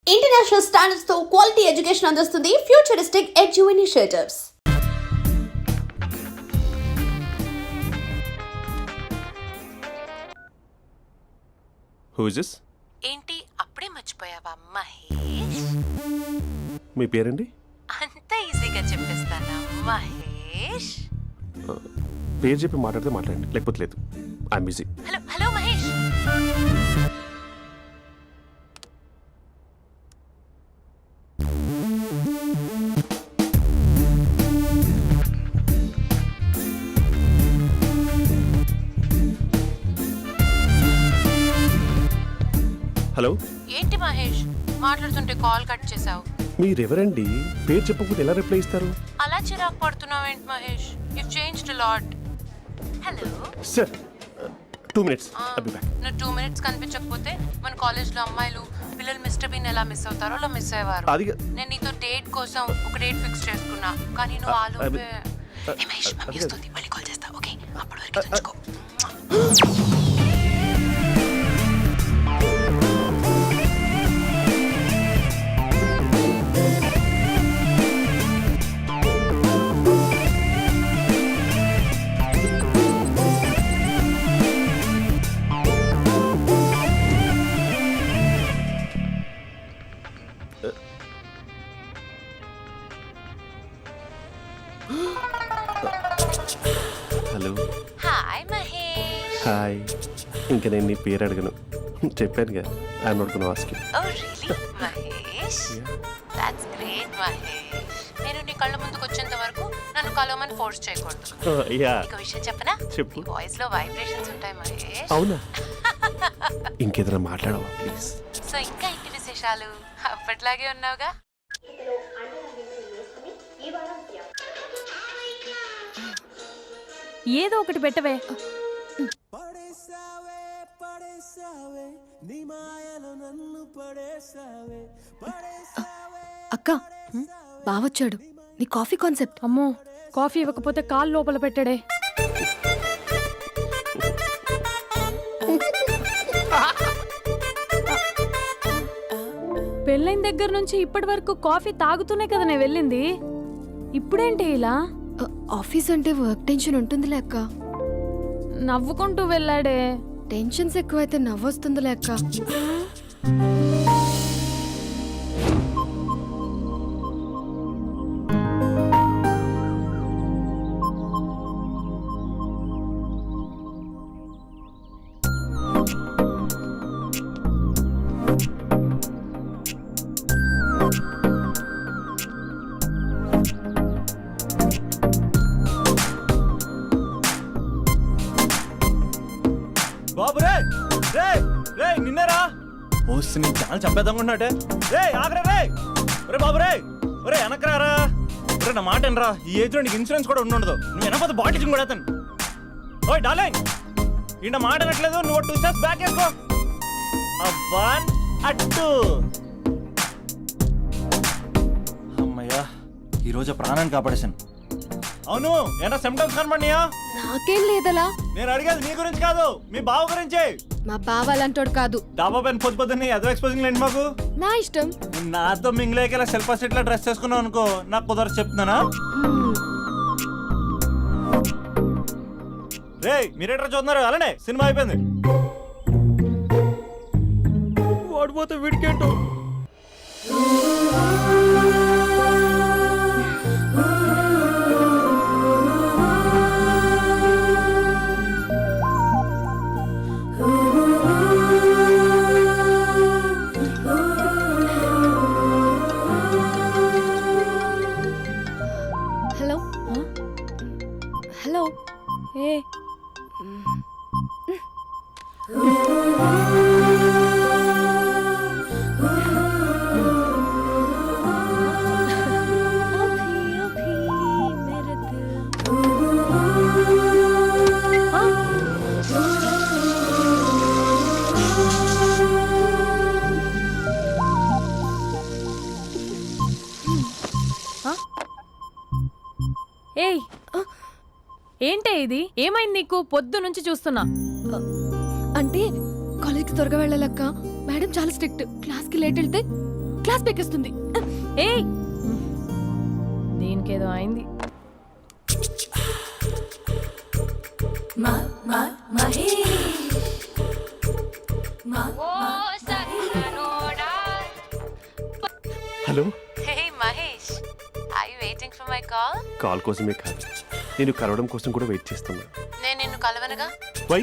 International standards తో quality education అందిస్తుంది futuristic edu initiatives. Who is this? ఏంటి అప్పుడే మర్చిపోయావా మహేష్? మీ పేరండి? అంత ఈజీగా చెప్పేస్తానా మహేష్? పేరు చెప్పి మాట్లాడితే మాట్లాడండి, లేకపోతే లేదు. I'm busy. Hello hello Mahesh. Hello, ఏంటి మహేష్ మాట్లాడుతుంటే కాల్ కట్ చేసావు? మీరెవరండి? పేరు చెప్పకపోతే ఎలా రిప్లై ఇస్తారు? అలా చిరాకు పడుతున్నావు ఏంటి Mahesh? You changed a lot. Hello sir, 2 minutes. I'll be back. నువ్వు 2 minutes కనిపించకపోతే మన కాలేజ్లో అమ్మాయిలు పిల్లలు మిస్టర్ బీన్ ఎలా మిస్ అవుతారో అలా మిస్ అయ్యేవారు. అది నేను నీతో డేట్ కోసం ఒక డేట్ ఫిక్స్ చేసుకున్నా, కానీ నువ్వు ఆలోపే. మహేష్ మమ్మీ వస్తుంది, మళ్ళీ కాల్ చేస్తా. ఓకే, అప్పటి వరకు ఉంచుకో. హలో. హాయ్ మహేష్. హాయ్. ఇంకా నేను నీ పేరు అడగను, చెప్పానుగా. I'm not gonna ask you. Oh really Mahesh? That's great Mahesh. నేను నీ కళ్ళ ముందుకు వచ్చేంత వరకు నన్ను కలవమని ఫోర్స్ చేయకూడదు. యా, నీకు విషయం చెప్పనా? చెప్పు. నీ వాయిస్ లో వైబ్రేషన్స్ ఉంటాయి మహేష్. అవునా? ఇంకేదైనా మాట్లాడవా ప్లీజ్? సో ఇంకా ఇంటి విశేషాలు అప్పట్లాగే ఉన్నావుగా? ఏదో ఒకటి పెట్టవే. అక్క బావొచ్చాడు. నీ కాఫీ కాన్సెప్ట్. అమ్మో, కాఫీ ఇవ్వకపోతే కాలు లోపల పెట్టాడే. పెళ్ళైన దగ్గర నుంచి ఇప్పటి వరకు కాఫీ తాగుతూనే కదా నేను వెళ్ళింది. ఇప్పుడేంటి ఇలా? ఆఫీస్ అంటే వర్క్ టెన్షన్ ఉంటుందిలే అక్క. నవ్వుకుంటూ వెళ్ళాడే. టెన్షన్స్ ఎక్కువైతే నవ్వొస్తుందిలే అక్క. బాబు రే రే రే నిన్నరా వస్తు నీ ఛానల్ చంపేద్దామన్నట్టే. రే ఆగరా రే. ఒరే బాబు రే, ఒరే వెనకరారా. ఒరే నా మాట వినరా, ఈ ఏజ్ లో నీకు ఇన్సూరెన్స్ కూడా ఉండదు. నువ్వు వెనకపోతే బాటిల్ కూడా అతను. ఓయ్ డార్లింగ్, ఈయన మాట వినట్లేదు. నువ్వు 2 steps బ్యాక్ వేసుకో. అబ్బా అట్టు. అమ్మయ్యా, ఈరోజు ప్రాణాన్ని కాపాడేశాను. అవును, ఏనా సిమ్టమ్స్ కనబడినాయా? నాకేం లేదలా. నేను అడిగేది నీ గురించి కాదు, మీ బావ గురించి. మా బావ అలాంటోడు కాదు. డాబా పైన పొద్దు పొద్దున్నే ఏదో ఎక్స్పోజింగ్ లేండి మాకు. నా ఇష్టం. నాతో మింగిలేక శిల్పా సెట్ లా డ్రెస్ చేసుకున్నావు అనుకో, నాకు కుదరదు చెప్తున్నానా. రే మీరేట్రా చూస్తున్నారు? అలానే సినిమా అయిపోయింది. ఓడిపోతే వీడికేంటో. Hello hello. ఏ ఏయ్, ఏంటే ఇది? ఏమైంది నీకు? పొద్దు నుంచి చూస్తున్నా. అంటే కాలేజ్కి త్వరగా వెళ్ళాలక్క. మేడం చాలా స్ట్రిక్ట్. క్లాస్కి లేట్ వెళ్తే క్లాస్ పెక్కిస్తుంది. ఏయ్ దీనికేదో అయింది. Hello, hey Mahesh, I waiting for my call. Call కోసమే కాదు, నేను కలవడం కోసం కూడా వెయిట్ చేస్తున్నా. నేను నిన్ను కలవనుగా. వై?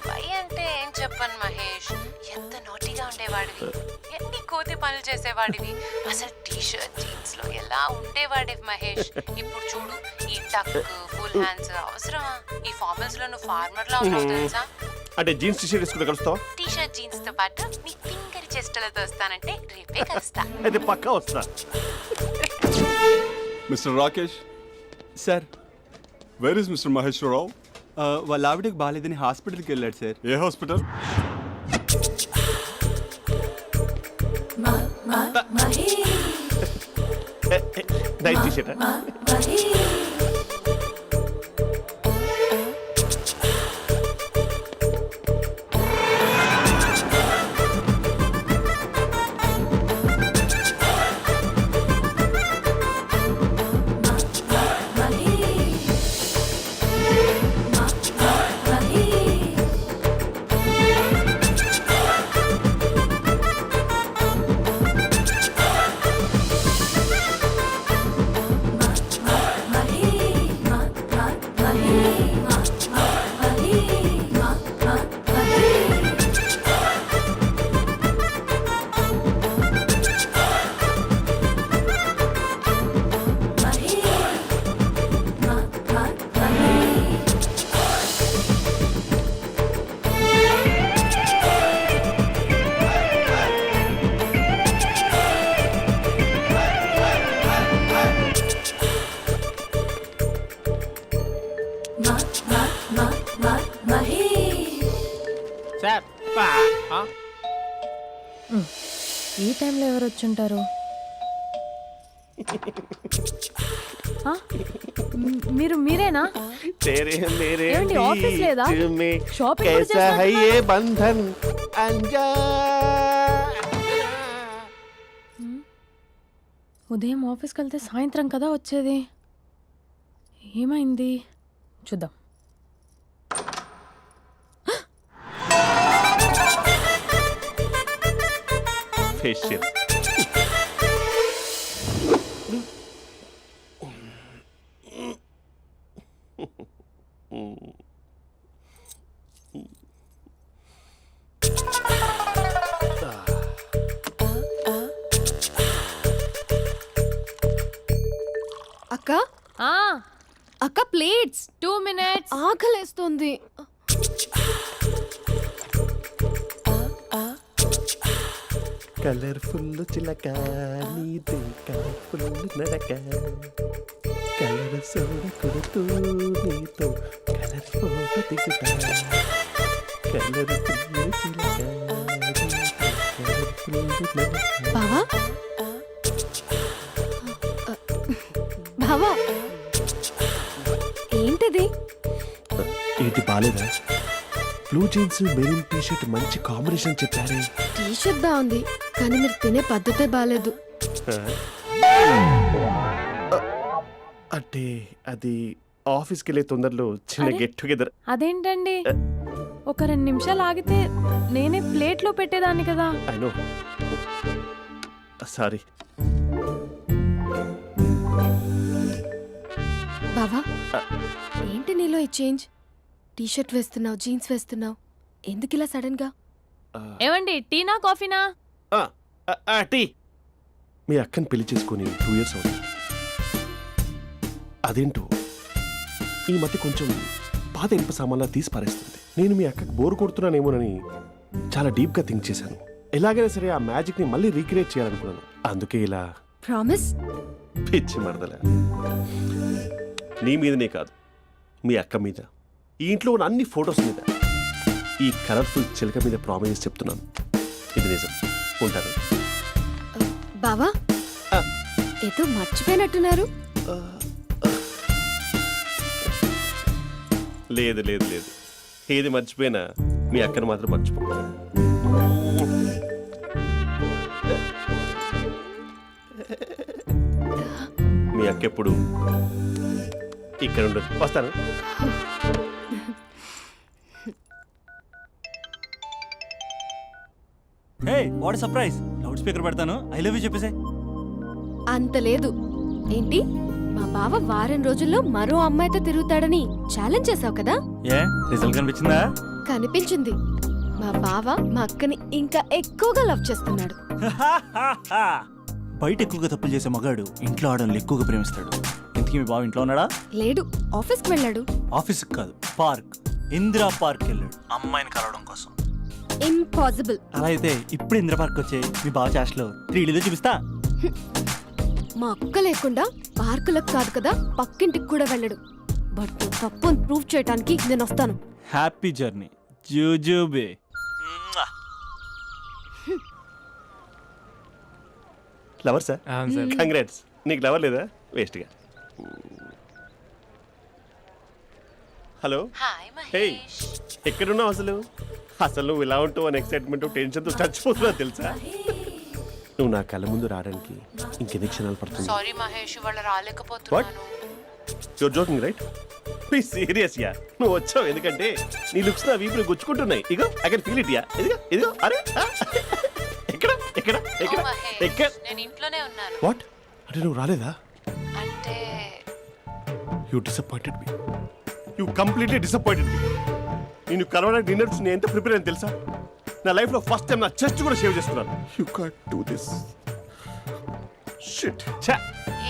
వై అంటే ఏం చెప్పను మహేష్, ఎంత నోటిగా ఉండేవాడివి, ఎన్ని కోతి పనులు చేసేవాడివి, అసలు టీ షర్ట్ జీన్స్ లో ఎలా ఉండేవాడివి మహేష్. ఇప్పుడు చూడు, ఈ టక్ ఫుల్ హ్యాండ్స్ అవసరమా? ఈ ఫార్మల్స్ లో నువ్వు ఫార్మర్ లా ఉన్నావు తెలుసా? అంటే జీన్స్ టీషర్ట్ వేసుకుని కలుస్తావా? టీ షర్ట్ జీన్స్ తో పాటు నీ ఫింగర్ చెస్టలతో వస్తానంటే రేపే కలుస్తా. అయితే పక్కా వస్తా. Mister Rakesh, sir where is mister Maheswararao? వాళ్ళ ఆవిడకి బాగాలేదని హాస్పిటల్కి వెళ్ళాడు సార్. ఏ హాస్పిటల్? Night t shirt. ఈ టైంలో ఎవరు వచ్చుంటారు? ఆ? మీరేనా? तेरे मेरे ఏమండి, ఆఫీస్ లేదా? बीच में షాపింగ్ కూడా कैसा है చేస్తున్నట్టున్నారు? ये बंधन अंजा. ఉదయం ఆఫీస్కి వెళ్తే సాయంత్రం కదా వచ్చేది. ఏమైంది చూద్దాం. फेशियल. అక్క ఆ అక్క ప్లేట్స్ 2 minutes. ఆకలేస్తుంది. కలర్ఫుల్ చిలక నీదే కలర్ఫుల్ నడక కలర్ సోడ కొడుతూ నీతో కలర్ ఫోటో దిగుతా కలర్ఫుల్ చిలక కలర్ఫుల్ నడక. బావా బావా ఏంటిది? ఏంటి బాలేదా? Blue jeans maroon T shirt మంచి కాంబినేషన్ చెప్పారే. టీ షర్ట్ బాగుంది కానీ మీరు తినే పద్ధతే బాగాలేదు. అంటే అది ఆఫీస్కి వెళ్ళే తొందరలో చిన్న అరే? Get together. అదేంటండి, ఒక 2 నిమిషాలు ఆగితే నేనే ప్లేట్లో పెట్టేదాన్ని కదా. I know, sorry. బావా ఏంటి నీలో ఈ చేంజ్? టీ షర్ట్ వేస్తున్నావు, జీన్స్ వేస్తున్నావు, ఎందుకు ఇలా సడన్ గా? ఏమండి, టీనా కాఫీనా? టీ. మీ అక్కని పెళ్లి చేసుకుని 2 years అవుతుంది. అదేంటో ఈ మధ్య కొంచెం పాత ఇనుప సామాన్లా తీసి పారేస్తుంది. నేను మీ అక్కకి బోర్ కొడుతున్నానేమోనని చాలా డీప్గా థింక్ చేశాను. ఎలాగైనా సరే ఆ మ్యాజిక్ని మళ్ళీ రీక్రియేట్ చేయాలనుకున్నాను. అందుకే ఇలా. ప్రామిస్? పిచ్చి మరదల, నీ మీదనే కాదు, మీ అక్క మీద, ఈ ఇంట్లో ఉన్న అన్ని ఫొటోస్ మీద, ఈ కలర్ఫుల్ చిలక మీద ప్రామిస్ చెప్తున్నాను. ఇది నిజం. ఉంటాను. బావా ఏదో మర్చిపోయినట్టున్నారు. లేదు లేదు లేదు, ఏది మర్చిపోయినా మీ అక్కను మాత్రం మర్చిపో. ఇంకెప్పుడు ఇక్కడ ఉండదు. వస్తాను. Hey what surprise, loud speaker పెడతాను, ఐ లవ్ యూ చెప్పేసే. అంత లేదు. ఏంటి, మా బావ వారం రోజుల్లో మరో అమ్మాయితో తిరుగుతాడని ఛాలెంజ్ చేసావు కదా? ఏ రిజల్ట్ కనిపించిందా? కనిపించింది. మా బావ మా అక్కని ఇంకా ఎక్కువగా లవ్ చేస్తున్నాడు. బయట ఎక్కువగా తప్పులు చేసే మగాడు ఇంట్లో ఆడవాళ్ళు ఎక్కువగా ప్రేమిస్తాడు. ఇంతకీ మీ బావ ఇంట్లో ఉన్నాడా? లేడు, ఆఫీస్కి వెళ్ళాడు. ఆఫీస్కి కాదు, పార్క్, ఇందిరా పార్క్ వెళ్ళాడు అమ్మాయిని కలవడం కోసం. ఇంపాసిబుల్. అలా అయితే ఇప్పుడు ఇందిరా పార్క్ వచ్చే మీ బావ చాష్లో 3Dలో చూపిస్తా. మా అక్క లేకుండా పార్కులకు కాదు కదా పక్కింటికి కూడా వెళ్ళడు. బట్ నువ్వు తప్పు అని ప్రూవ్ చేయడానికి నేను వస్తాను. హ్యాపీ జర్నీ జూజూబే. Lover sir, congrats. నీకు లవర్ లేదా? వేస్ట్గా. హలో. Hi hey, Mahesh. ఎక్కడున్నావు అసలు? అసలు నువ్వు ఇలా ఉంటావు అని ఎక్సైట్మెంట్ టెన్షన్తో చచ్చిపోతున్నా తెలుసా? నువ్వు నా కళ్ళ ముందు రావడానికి ఇంకెన్ని క్షణాలు పడుతుంది? సారీ మహేష్, ఇవాళ రాలేకపోతున్నాను. Your joking right? Please serious yeah. నువ్వు వచ్చావు ఎందుకంటే నీ లుక్స్ నా వీపులు గుచ్చుకుంటున్నాయి. ఇగో I can feel it yeah. ఇదిగో ఇదిగో. అరే ఎక్కడ ఎక్కడ ఎక్కడ ఓ మహేష్, ఎక్కడ? నేను ఇంట్లోనే ఉన్నాను. వాట్ అంటే నువ్వు రాలేదా? అంటే you disappointed me. You completely disappointed me. నేను కరోనా డిన్నర్స్ నేను ఎంత ప్రిపేర్ అని తెలుసా? నా లైఫ్లో ఫస్ట్ టైం నా చెస్ట్ కూడా షేవ్ చేసుకున్నాను. You can't do this. Shit. ఛా.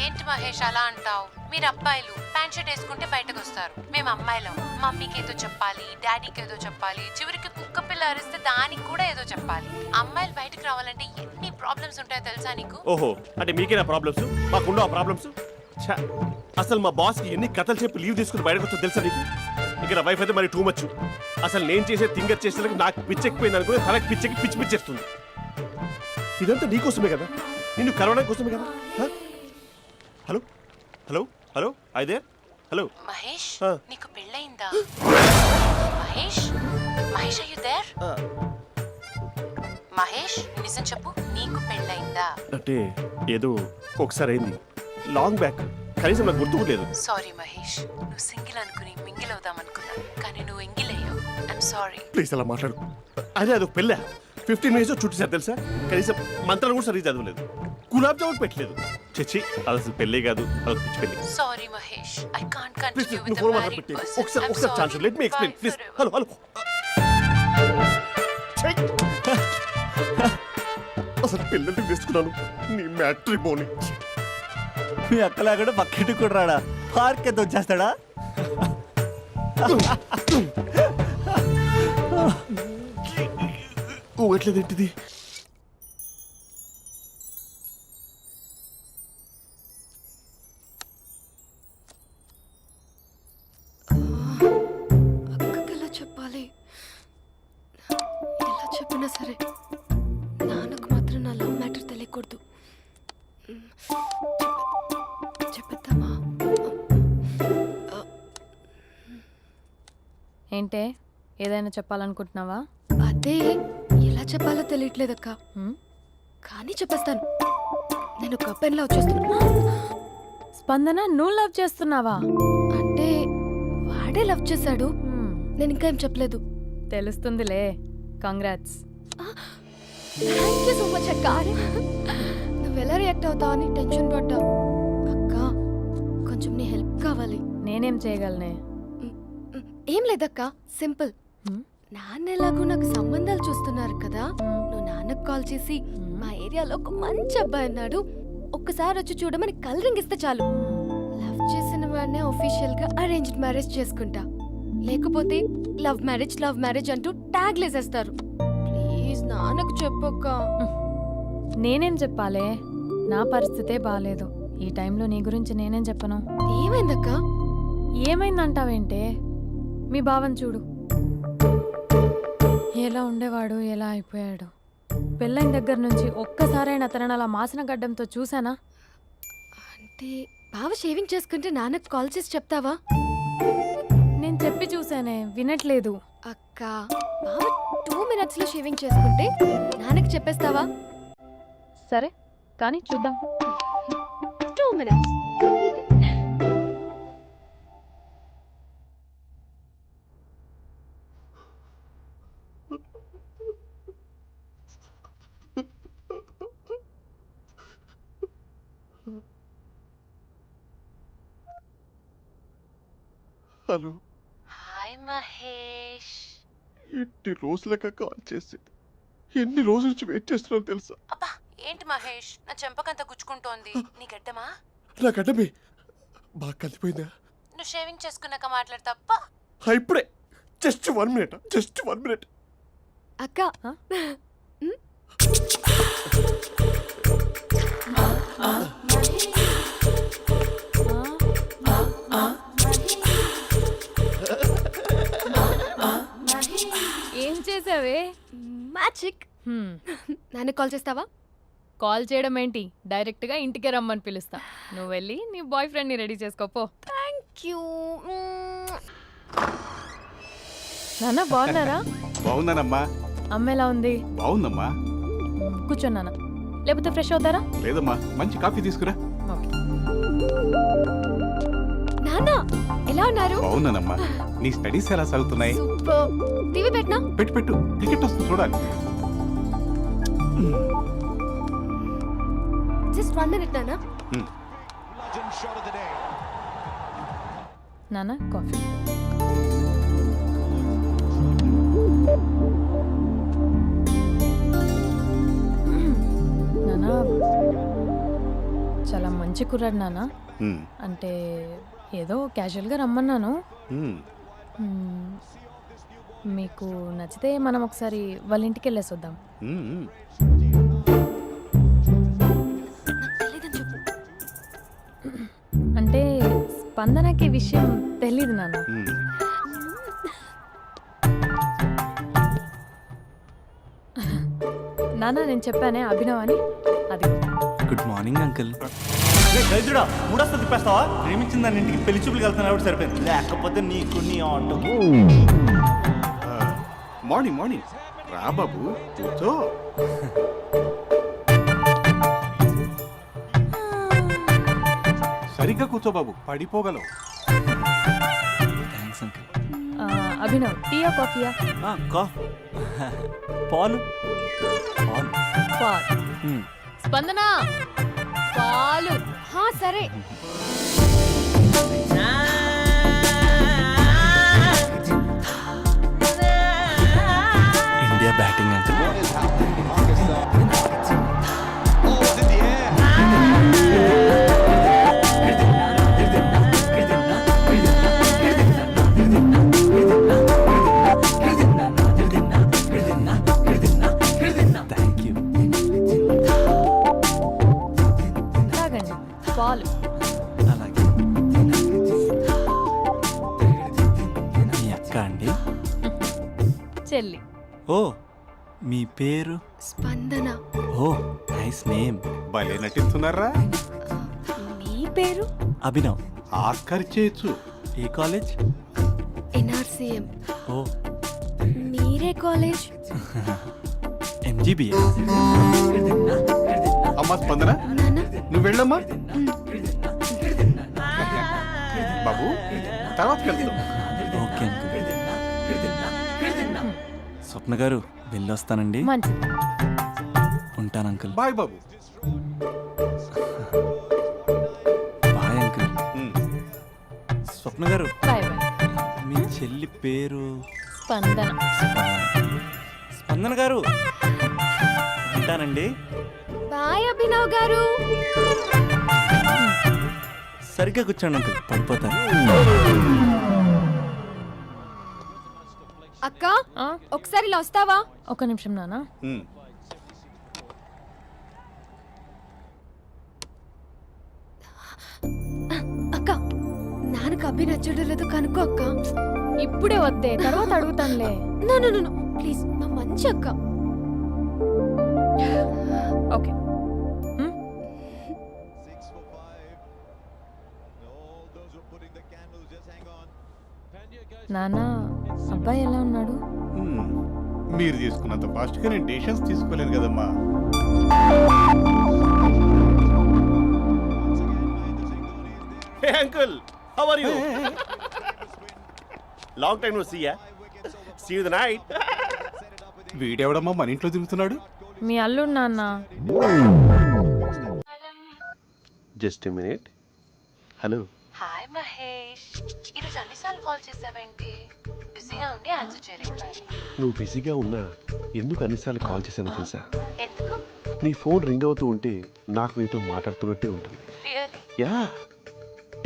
ఏంటి మహేష్ అలా అంటావు? మీరు అబ్బాయిలు ప్యాంట్ షర్ట్ వేసుకుంటే బయటకు వస్తారు. మేము అమ్మాయిలం, మమ్మీకి ఏదో చెప్పాలి, డాడీకి ఏదో చెప్పాలి, చివరికి కుక్క పిల్ల అరిస్తే దానికి కూడా ఏదో చెప్పాలి. అమ్మాయిలు బయటకు రావాలంటే ఎన్ని ప్రాబ్లమ్స్ ఉంటాయో తెలుసా నీకు? ఓహో, అంటే మీకేనా ప్రాబ్లమ్స్? మాకుండా ఆ ప్రాబ్లమ్స్? ఛా. అసలు మా బాస్కి ఎన్ని కథలు చెప్పి లీవ్ తీసుకుని బయటకు వస్తుందో తెలుసా నీకు? ఇక్కడ వైఫ్ అయితే మరి టూ మచ్. అసలు నేను చేసే థింగర్ చేసేందుకు నాకు పిచ్చెక్కిపోయింది అనుకుని తనకి పిచ్చెక్కి పిచ్చి పిచ్చేస్తుంది. ఇదంతా నీకోసమే కదా, నిన్ను కరోనా కోసమే కదా. హలో హలో హలో అయితే హలో మహేష్, ఆ. నీకు పెళ్ళయిందా? Mahesh, Mahesh are you there? Mahesh, నిజం చెప్పు, నీకు పెళ్ళయిందా? అంటే ఏదో ఒకసారి అయింది, లాంగ్ బ్యాక్. కనీసం నాకు గుర్తు లేదు. సారీ మహేష్, నువ్వు సింగిల్ అనుకుని మింగిల్ అవుదాం అనుకున్నా, కానీ నువ్వు ఎంగిల్ అయ్యావు. I'm sorry. ప్లీజ్ అలా మాట్లాడు. అదే అదొక పెళ్ళ 15 మినిట్స్ చుట్టేసారు తెలుసా? కనీసం మంత్రాలు కూడా సరిగ్గా చదవలేదు, గులాబ్ జామున్ పెట్టలేదు. చచ్చి, అది అసలు పెళ్ళే కాదు, అదొక పిచ్చి పెళ్ళి. Sorry Mahesh, I can't please continue నువ్వు విత్ ఫోన్ ద మాట్లాడి మ్యారీడ్ పెట్టి పర్సన్. ఒకసారి chance let me explain please. Hello hello. అసలు పిల్లల్ని వేసుకున్నాను నీ మ్యాట్రిమోని. మీ అక్కలా కూడా పక్కింటికి కూడా రాడా? పార్క్ ఎంత వచ్చేస్తాడా? ఊగట్లేదేంటిది? అక్కకి ఎలా చెప్పాలి? ఎలా చెప్పినా సరే నాన్నకు మాత్రం నా లవ్ మ్యాటర్ తెలియకూడదు. చెప్పేద్దామా? ఏంటే, ఏదైనా చెప్పాలనుకుంటున్నావా? అదే ఎలా చెప్పాలో తెలియట్లేదక్క. హ్మ్? కానీ చెప్పేస్తాను. నేను ఒక అబ్బాయిని లవ్ చేస్తున్నా. స్పందన, నువ్వు లవ్ చేస్తున్నావా? అంటే వాడే లవ్ చేశాడు. హ్మ్, నేను ఇంకా ఏం చెప్పలేదు. తెలుస్తుందిలే. Congrats. Thank you so much అక్క. నువ్వు ఎలా రియాక్ట్ అవుతావు అని టెన్షన్ పడ్డావు. అక్క, కొంచెం నీ హెల్ప్ కావాలి. నేనేం చేయగలనే? ఏం లేదక్క, సింపుల్. హ్మ్? నాన్న ఎలాగో నాకు సంబంధాలు చూస్తున్నారు కదా, నువ్వు నాన్నకు కాల్ చేసి మా ఏరియాలో ఒక మంచి అబ్బాయి అన్నాడు, ఒక్కసారి వచ్చి చూడమని కలరింగ్ ఇస్తే చాలు. లవ్ చేసిన వాడినే ఒఫీషియల్ గా అరేంజ్డ్ మ్యారేజ్ చేసుకుంటా. లేకపోతే లవ్ మ్యారేజ్ అంటూ ట్యాగ్ లేసేస్తారు. ప్లీజ్ నాన్నకు చెప్పక్క. నేనేం చెప్పాలే? నా పరిస్థితే బాలేదు. ఈ టైంలో నీ గురించి నేనేం చెప్పను? ఏమైందక్క? ఏమైందంటావేంటే? మీ బావని చూడు, ఎలా ఉండేవాడు, ఎలా అయిపోయాడు. పెళ్ళైన దగ్గర నుంచి ఒక్కసారైనా తనని అలా మాసిన గడ్డంతో చూసానా? అంటే బావ షేవింగ్ చేసుకుంటే నాన్నకు కాల్ చేసి చెప్తావా? నేను చెప్పి చూసానే, వినట్లేదు. అక్క, బావ 2 minutes లో షేవింగ్ చేసుకుంటే నాన్నకి చెప్పేస్తావా? సరే, కానీ చూద్దాం. 2 minutes. Hello, hi Mahesh. ఎన్ని రోజులుగా కాల్ చేసింది, ఎన్ని రోజుల నుంచి వెయిట్ చేస్తున్నావు తెలుసా? అబ్బా ఏంటి మహేష్, నా చెంపకంత గుచ్చుకుంటోంది. నీ గడ్డమా? నా గడ్డమే బాగా కలిపోయిందా? నువ్వు షేవింగ్ చేసుకున్నాక మాట్లాడు తప్ప. ఇప్పుడే జస్ట్ 1 minute, జస్ట్ 1 minute. అక్క ఏం చేసావే? మ్యాజిక్. నాన్నకు కాల్ చేస్తావా? కాల్ చేయడం ఏంటి, డైరెక్ట్గా ఇంటికే రమ్మని పిలుస్తా. నువ్వు వెళ్ళి నీ బాయ్ ఫ్రెండ్ని రెడీ చేసుకోపో. Thank you. నాన్న బాగున్నారా? బాగున్నానమ్మా. అమ్మ ఎలా ఉంది? బాగుందమ్మా. కూర్చోను నాన్న, లేకపోతే ఫ్రెష్ అవుతారా? లేదమ్మా, మంచి కాఫీ తీసుకురా. ఓకే. నాన్న ఎలా ఉన్నారు? బాగున్నానమ్మా. నీ స్టడీస్ ఎలా సాగుతున్నాయి? సూపర్. టీవీ పెట్టనా? పెట్టు, క్రికెట్ వస్తుంది చూడాలి. జస్ట్ 1 minute నాన్న. నాన్న కాఫీ. నాన్న చాలా మంచి కుర్రాడు నాన్న. అంటే ఏదో క్యాజువల్గా రమ్మన్నాను. మ్మ్. మీకు నచ్చితే మనం ఒకసారి వాళ్ళ ఇంటికి వెళ్ళేసి వద్దాం. తెలీదని చెప్పు. అంటే స్పందనకి ఈ విషయం తెలీదు నాన్న. నాన్న నేను చెప్పానే అభినవ్ అని, అది. Good morning uncle. దైద్రుడా, మూడొస్తా తిప్పేస్తావా? ప్రేమించిన దాని ఇంటికి పెళ్లి చూపులు వెళ్తున్నా సరిపోయింది, లేకపోతే నీకు నీ ఆటో. మార్నింగ్ రా బాబు, కూర్చో. సరిగ్గా కూర్చో బాబు, పడిపోగలవు. Thanks uncle. అభినవ్ టీయా కాఫీయా? పాలు. పాలు. స్పందన పాలు. హా సరే. India batting uncle. Thank you. తాగండి పాలు. అలాగే. మీ అక్క అండి? చెల్లి. ఓ, మీ పేరు? స్పందన. ఓ, నైస్ నేమ్. భలే నటిస్తున్నారా? మీ పేరు? అభినవ్. ఆస్కర్ చేయొచ్చు. ఏ కాలేజ్? NRCM. ఓ, మీరే కాలేజ్? MGBA. అమ్మా స్పందన, నాన్న నువ్వు వెళ్ళమ్మా. బాబు తర్వాత వెళ్తాం. Okay uncle. స్వప్న గారు వెళ్ళొస్తానండి. మంచిది. ఉంటాను అంకుల్. బాయ్ బాబు. Bye uncle. స్వప్న గారు, బాయ్ బాయ్. మీ చెల్లి పేరు? స్పందన. స్పందన గారు, ఉంటానండి. బాయ్ అభినవ్ గారు. సరిగ్గా కూర్చోండి అంకుల్, పడిపోతాను. అక్క ఒకసారి ఇలా వస్తావా? ఒక నిమిషం నాన్న. అక్క నాన్నకు అభి నచ్చడం లేదో కనుక్కో అక్క. ఇప్పుడే వద్దే, తర్వాత అడుగుతానులే. నో ప్లీజ్, మా మంచి అక్క. ఓకే. నాన్న అబ్బాయి ఎలా ఉన్నాడు? మీరు తీసుకున్నంత ఫాస్ట్గా నేను డెసిషన్స్ తీసుకోలేను కదమ్మా. Hey uncle, how are you? Long time no see yeah. See you the night. వీడెవడమ్మా మన ఇంట్లో తిరుగుతున్నాడు? మీ అల్లుడు నాన్న. Just a minute. Hello. Hi Mahesh, ఈరోజు అన్నిసార్లు కాల్ చేసావేంటి? బిజీగా ఉండి ఆన్సర్ చేయలేదు. నువ్వు బిజీగా ఉన్నా ఎందుకు అన్నిసార్లు కాల్ చేశానో తెలుసా? ఎందుకు? నీ ఫోన్ రింగ్ అవుతూ ఉంటే నాకు నీతో మాట్లాడుతున్నట్టే ఉంటుంది. రియల్లీ? యా,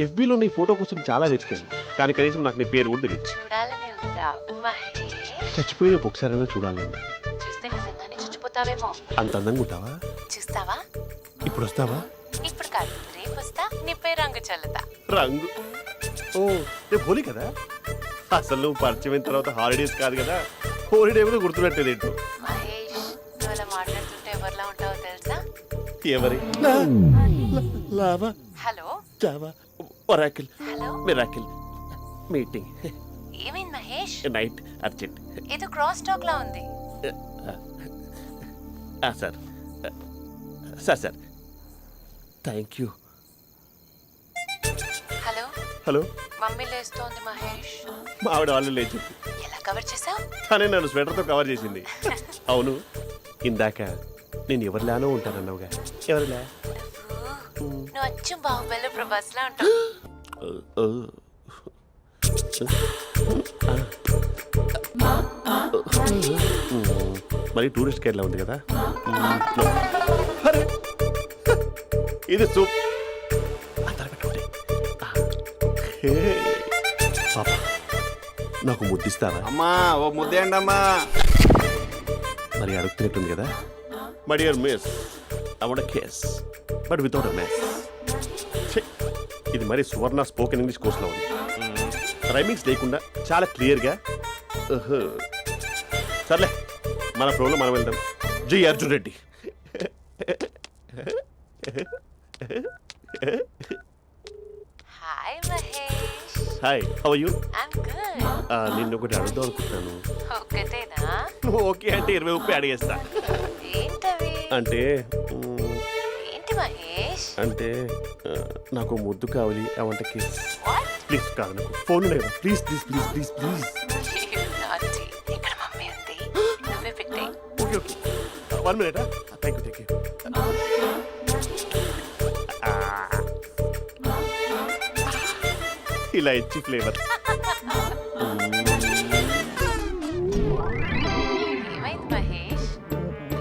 ఎఫ్బీలో నీ ఫోటో కోసం చాలా వెతికాను, కానీ కనీసం నాకు నీ పేరు కూడా తెలియదు. చూడాలని ఉందా మహేష్? చచ్చిపోయిన ఒకసారైనా చూడాలి. చూస్తే నిజంగానే చచ్చిపోతావేమో. అంత అందంగా ఉంటావా? చూస్తావా? ఇప్పుడు వస్తావా? ఇప్పుడు కాదు, రేపు వస్తా, నీపై రంగు చల్లుతా. రంగు? ఓ, రేపు హోలీ కదా. అసలు నువ్వు పరిచయం అయిన తర్వాత హాలిడేస్ కాదు కదా, హోలిడే కూడా గుర్తుపెట్టేది ఏంటో. మహేష్, నువ్వు అలా మాట్లాడుతుంటే ఎవరిలా ఉంటావో తెలుసా? ఎవరి? Lava, hello Java, Oracle, hello, miracle. Meeting ఏమైంది మహేష్? Night urgent. ఏదో క్రాస్ టాక్ లా ఉంది. Sir sir sir thank you. Hello, hello, mummy లేస్తోంది మహేష్. మా ఆవిడ వాళ్ళు లేచి ఎలా కవర్ చేసావు? తనే నన్ను స్వెటర్తో కవర్ చేసింది. అవును, ఇందాక నేను ఎవరిలానో ఉంటానన్నావుగా. ఎవరిలా? నువ్వు అచ్చం బాహుబలి ప్రభాస్ లా ఉంటావు. మరి టూరిస్ట్ కేరళ ఉంది కదా. అరే, ఇది సూప్. పాప, నాకు ముద్దిస్తావా? అమ్మా ఓ ముద్దేయండి అమ్మా. మరి అడుగుతున్నట్టుంది కదా. My dear miss, I want kiss but without a mess. ఇది మరి సువర్ణ స్పోకెన్ ఇంగ్లీష్ కోర్సులో ఉంది. రైమింగ్స్ లేకుండా చాలా క్లియర్గా. సర్లే, మన ప్రోలో మనం వెళ్దాం. జై Arjun Reddy. Hi Mahesh. Hi, how are you? I'm good. నిన్ను ఒకటి అడుగుదాం అనుకుంటున్నాను. ఒకటేనా? ఓకే అంటే 20 అడిగేస్తా. ఏంటవి? అంటే ఏంటి మహేష్? అంటే నాకు ముద్దు కావాలి. I want kiss. What? Please కాదు, నాకు ఫోన్ లేదు. Please please please please please. నాటి ఇక్కడ మమ్మీ ఉంది, నువ్వే పెట్టే. Okay okay, 1 minute. Thank you thank you. ఇలా ఇచ్చి ఫ్లేవర్. ఏమైంది మహేష్?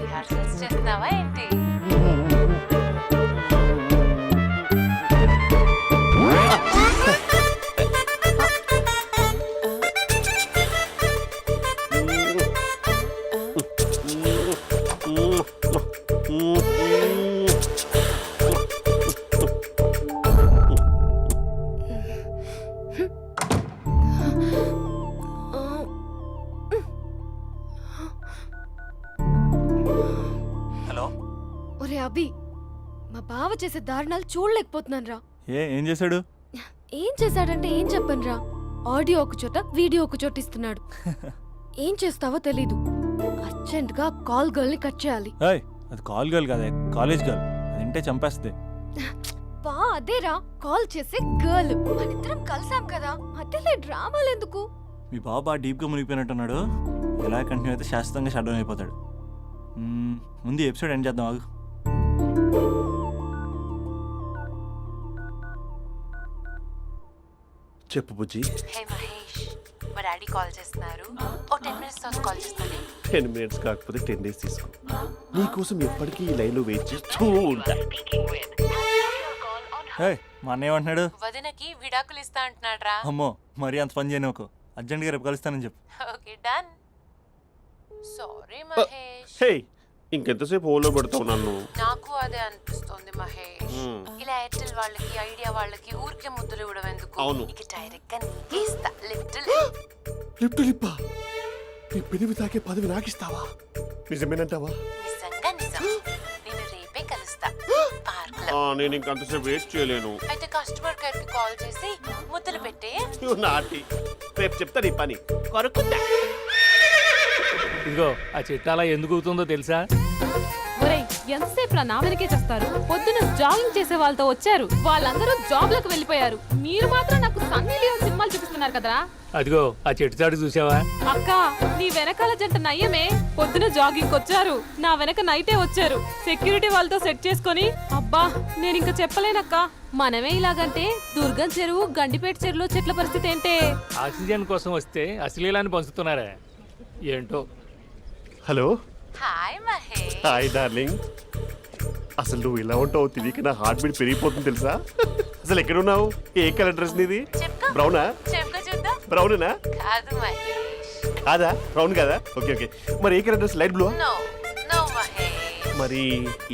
రిహార్సల్స్ చేస్తున్నావా ఏంటి? హలో. ఒరే అభి, మా బావ చేసే దారుణాలు చూడలేకపోతున్నాను రా. ఏం చేశాడు? ఏం చేశాడంటే ఏం చెప్పను రా. ఆడియో ఒక చోట, వీడియో ఒక చోట ఇస్తున్నాడు. ఏం చేస్తావో తెలీదు. అర్జెంట్ గా కాల్ గర్ల్ ని కట్ చేయాలి. ఏయ్, అది కాల్ గర్ల్ కాదే, కాలేజ్ గర్ల్. అది వింటే చంపేస్తుంది. బా అదేరా, కాల్ చేసే గర్ల్. మనిద్దరం కలిసాం కదా, మధ్యలో డ్రామాలు ఎందుకు? మీ బాబు బాగా డీప్గా మునిగిపోయినట్టున్నాడు. ఎలా కంటిన్యూ అయితే శాశ్వతంగా షట్ డౌన్ అయిపోతాడు. ముందు ఎపిసోడ్ ఎండ్ చేద్దాం ఆగు. చెప్పు బుజ్జి. హే మహేష్, మా డాడీ కాల్ చేస్తున్నారు. ఓ 10 minutes తర్వాత కాల్ చేస్తాను. 10 minutes కాకపోతే 10 days తీసుకో. నీకోసం ఎప్పటికీ ఈ లైన్లో వెయిట్ చేస్తూ ఉంటా. ఏయ్, మా అన్నయ్య ఏమంటున్నాడు? వదినకి విడాకులు ఇస్తా అంటున్నాడు రా. అమ్మో, మరీ అంత పని చేయను. ఒక అర్జెంట్గా రేపు కలుస్తానని చెప్పు. Okay done. సారీ మహేష్. హే, ఇంకెంతసేపు హోల్లో పెడతావు నన్ను? నాకు అదే అనిపిస్తోంది మహేష్. ఇలా ఎయిర్టెల్ వాళ్ళకి, ఐడియా వాళ్ళకి ఊరికే ముద్దులు ఇవ్వడం ఎందుకు? అవును. ఇక డైరెక్ట్ గా నీకే ఇస్తా. లిప్ టు లిప్పా? నీ పెనివి తాకే పదవి నాకిస్తావా? నిజమేనంటావా? నిజంగా నిజం. నేను రేపే కలుస్తా పార్క్ లో. నేను ఇంకంతసేపు వెయిట్ చేయలేను. అయితే కస్టమర్ కేర్ కి కాల్ చేసి ముద్దులు పెట్టే. నాటి రేపు చెప్తా నీ పని. కొరుకుందా? ఇదిగో ఆ చెట్టు అలా ఎందుకు అవుతుందో తెలుసా? ఒరేయ్ ఎంతసేపు నా వెనకే చేస్తారు? పొద్దున జాగింగ్ చేసే వాళ్ళతో వచ్చారు, వాళ్ళందరూ జాబ్లకు వెళ్ళిపోయారు. మీరు మాత్రం నాకు సన్నీ లియోన్ సినిమాలు చూపిస్తున్నారు కదరా. అదిగో ఆ చెట్టు చాటు చూసావా? అక్క, నీ వెనకాల జంట నయ్యమే. పొద్దున జాగింగ్ వచ్చారు, నా వెనక నైటే వచ్చారు. సెక్యూరిటీ వాళ్ళతో సెట్ చేసుకొని, అబ్బా నేను ఇంకా చెప్పలేనక్క. మనమే ఇలాగంటే దుర్గం చెరువు, గండిపేట చెరువులో చెట్ల పరిస్థితి ఏంటే? ఆక్సిజన్ కోసం వస్తే అశ్లీలాన్ని పంచుతున్నారా ఏంటో. Hello, hi Mahesh. Hi darling. అసలు నువ్వు ఇలా ఉంటావు తెలియక నా హార్ట్ బీట్ పెరిగిపోతుంది తెలుసా? అసలు ఎక్కడున్నావు? ఏ కలర్ డ్రెస్ నీది? చెప్పుకో. బ్రౌనా? చెప్పుకో చూద్దాం. బ్రౌనేనా? కాదు మహేష్. కాదా? బ్రౌన్ కదా? Okay okay. మరి ఏ colour dress? Light blue? No no Mahesh. మరి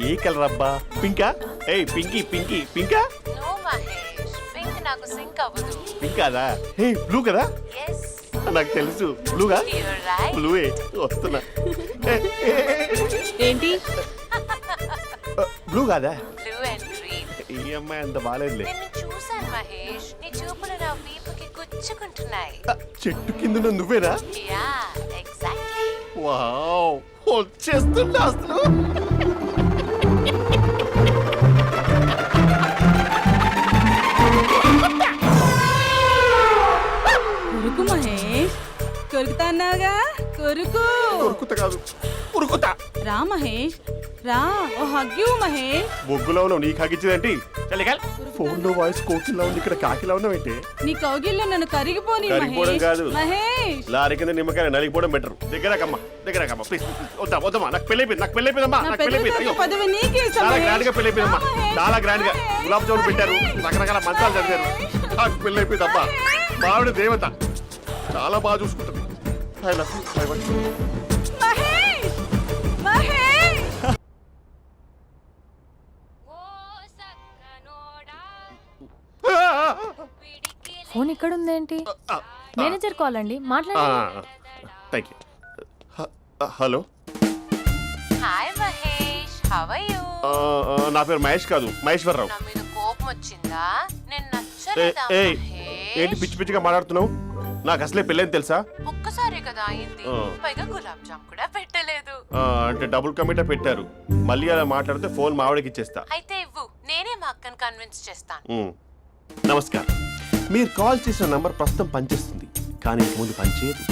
ఏ కలర్ అబ్బా? పింకా? ఏయ్ పింకీ పింకీ పింకా? నో మహేష్, పింక్ నాకు సింక్ అవ్వదు. పింక్ కాదా? ఏ బ్లూ కదా? ఎస్, నాకు తెలుసు బ్లూగా. You're right. బ్లూవే వస్తున్నా. ఏంటి? బ్లూ కాదా? Blue and green. ఈ అమ్మాయి అంత బాగాలేదులే. నిన్ను చూశాను మహేష్, నీ చూపులు నా వీపుకి గుచ్చుకుంటున్నాయి. చెట్టు కింద నువ్వేనా? Yeah, exactly. వావ్, వచ్చేస్తున్నా అసలు. కొరుకు మహేష్, కొరుకుతా అన్నావుగా, కొరుకు. ఉరుకుతా కాదు, ఉరుకుతా. రా మహేష్, రా. ఓ హగ్గు మహేష్. బొగ్గులో ఉన్నావు, నీకు ఆగిచ్చేదేంటి? ఫోన్ లో వాయిస్ కోకిలా ఉంది, ఇక్కడ కాకిలా ఉన్నావేంటి? నీ కౌగిల్లో నన్ను కరిగిపోని కరిగిపోవడం కాదు, మహేష్. లారీ కింద నిమ్మకాయ నలిగిపోవడం బెటర్. దగ్గరకమ్మా ప్లీజ్. వద్దమ్మా, నాకు పెళ్ళైపోయిందమ్మా, నాకు పెళ్ళైపోయింది. అయ్యో, పదవి నీకే ఇస్తా చాలా మహేష్. గ్రాండ్ గా పెళ్ళైపోయిందమ్మా, చాలా గ్రాండ్ గా. గులాబ్ జామున్ పెట్టారు, రకరకాల మంచాలు చదివారు. నాకు పెళ్ళైపోయిందమ్మా. మావిడ దేవత, చాలా బాగా చూసుకుంటుంది. I love you. I want you. Mahesh, Mahesh. Phone ఇక్కడ ఉందేంటి? మేనేజర్ కాల్ అండి, మాట్లాడండి. Thank you. Hello, hi Mahesh, how are you? నా పేరు మహేష్ కాదు, మహేశ్వరరావు. నా మీద కోపం వచ్చిందా? నేను నచ్చలేదా ఏయ్, ఏంటి మహేష్? పిచ్చి పిచ్చిగా మాట్లాడుతున్నావు? నాకు అసలే పెళ్ళని తెలుసా? ఒక్కసారే కదా అయింది, ఆ. పైగా గులాబ్ జామ్ కూడా పెట్టలేదు. అంటే డబుల్ కమిటా పెట్టారు. మళ్ళీ అలా మాట్లాడితే ఫోన్ మావిడకి ఇచ్చేస్తా. అయితే ఇవ్వు, నేనే మా అక్కని కన్విన్స్ చేస్తాను. నమస్కారం. మీరు కాల్ చేసిన నంబర్ ప్రస్తుతం పనిచేస్తుంది, కానీ ఇంక ముందు పనిచేయదు.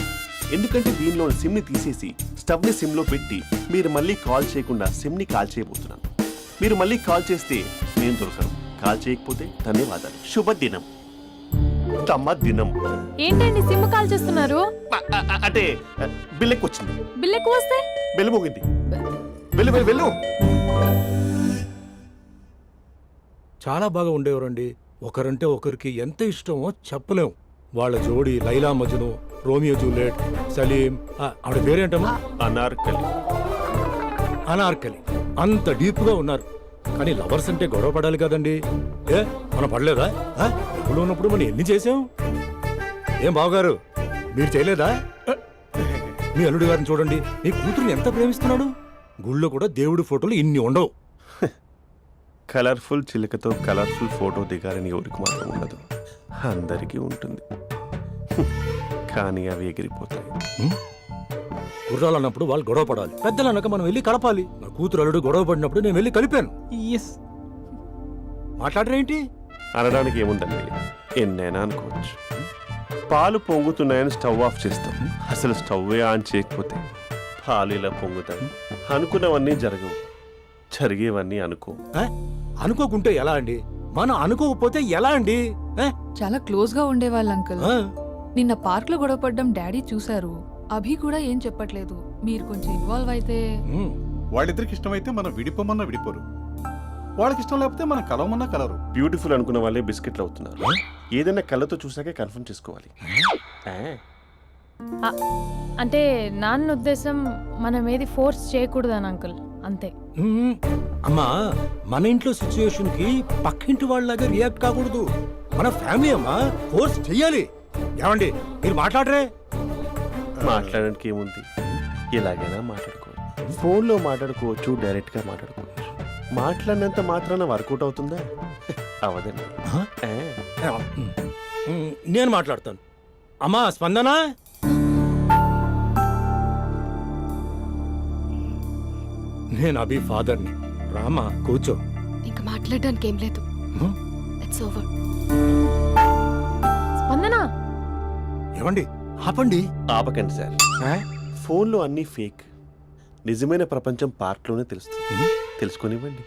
ఎందుకంటే దీనిలో సిమ్ని తీసేసి స్టవ్ని సిమ్లో పెట్టి మీరు మళ్ళీ కాల్ చేయకుండా సిమ్ని కాల్ చేయబోతున్నాను. మీరు మళ్ళీ కాల్ చేస్తే నేను దొరకను, కాల్ చేయకపోతే ధన్యవాదాలు. శుభదినం. తమ దినం. ఏంటండి సిమ్ కాల్ చేస్తున్నారు? అంటే బిల్ ఎక్కువ వచ్చింది. బిల్ ఎక్కువ వస్తే? బెల్లు మోగింది. వెళ్ళు వెళ్ళు వెళ్ళు. చాలా బాగా ఉండేవారండి. ఒకరంటే ఒకరికి ఎంత ఇష్టమో చెప్పలేం. వాళ్ళ జోడి లైలా మజ్ను, రోమియో జూలియట్, సలీం, ఆవిడ పేరేంటమ్మా? అనార్కలి. అనార్కలి. అంత డీప్ గా ఉన్నారు. కానీ లవర్స్ అంటే గొడవ పడాలి కదండి. ఏ మనం పడలేదా? ఎప్పుడు ఉన్నప్పుడు మనం ఎన్ని చేసాం? ఏం బావగారు, మీరు చేయలేదా? మీ అల్లుడి గారిని చూడండి, మీ కూతురుని ఎంత ప్రేమిస్తున్నాడు. గుళ్ళో కూడా దేవుడి ఫోటోలు ఇన్ని ఉండవు. కలర్ఫుల్ చిలుకతో కలర్ఫుల్ ఫోటో దిగాలని ఎవరికి మాత్రం ఉండదు, అందరికీ ఉంటుంది. కానీ అవి ఎగిరిపోతాయి. గుర్రాలు అన్నప్పుడు వాళ్ళు గొడవ పడాలి, పెద్దలు అన్నాక మనం వెళ్ళి కలపాలి. నా కూతురు అల్లుడు గొడవ పడినప్పుడు నేను వెళ్ళి కలిపాను. మాట్లాడరేంటి? అనడానికి ఏముందండి, ఎన్నైనా అనుకోవచ్చు. పాలు పొంగుతున్నాయని స్టవ్ ఆఫ్ చేస్తాం, అసలు స్టవ్వే ఆన్ చేయకపోతే పాలు ఇలా పొంగుతాయి. అనుకున్నవన్నీ జరగవు, జరిగేవన్నీ అనుకో. అనుకోకుంటే ఎలా అండి? మనం అనుకోకపోతే ఎలా అండి? చాలా క్లోజ్ గా ఉండేవాళ్ళు అంకుల్. నిన్న పార్క్ లో గొడవపడ్డం డాడీ చూశారు. అభి కూడా ఏం చెప్పట్లేదు. మీరు కొంచెం ఇన్వాల్వ్ అయితే. వాళ్ళిద్దరికి ఇష్టమైతే మనం విడిపోమన్నా విడిపోరు, వాళ్ళకి ఇష్టం లేకపోతే మనం కలవమన్నా కలరు. బ్యూటిఫుల్ అనుకున్న వాళ్ళే బిస్కెట్లు అవుతున్నారు. ఏదైనా కళ్ళతో చూసాకే కన్ఫర్మ్ చేసుకోవాలి. అంటే నాన్న ఉద్దేశం మనం ఏది ఫోర్స్ చేయకూడదని అంకుల్, అంతే. అమ్మా, మన ఇంట్లో సిచ్యుయేషన్ కి పక్కింటి వాళ్ళలాగా రియాక్ట్ కాకూడదు. మన ఫ్యామిలీ అమ్మా, ఫోర్స్ చెయ్యాలి. ఏమండి మీరు మాట్లాడరే? మాట్లాడడానికి ఏముంది, ఎలాగైనా మాట్లాడుకోవచ్చు. ఫోన్లో మాట్లాడుకోవచ్చు, డైరెక్ట్గా మాట్లాడుకోవచ్చు. మాట్లాడినంత మాత్రాన వర్కౌట్ అవుతుందా? అవదండి. నేను మాట్లాడతాను. అమ్మా స్పందన, నేను అభి ఫాదర్ని. రామా కూర్చో. ఇంకా మాట్లాడడానికి ఏం లేదు. హ్మ్? It's over. స్పందన ఏమండి ఆపండి. ఆపకండి సార్. ఆ? ఫోన్లో అన్నీ ఫేక్. నిజమైన ప్రపంచం పార్ట్లోనే తెలుస్తుంది. తెలుసుకొనివ్వండి.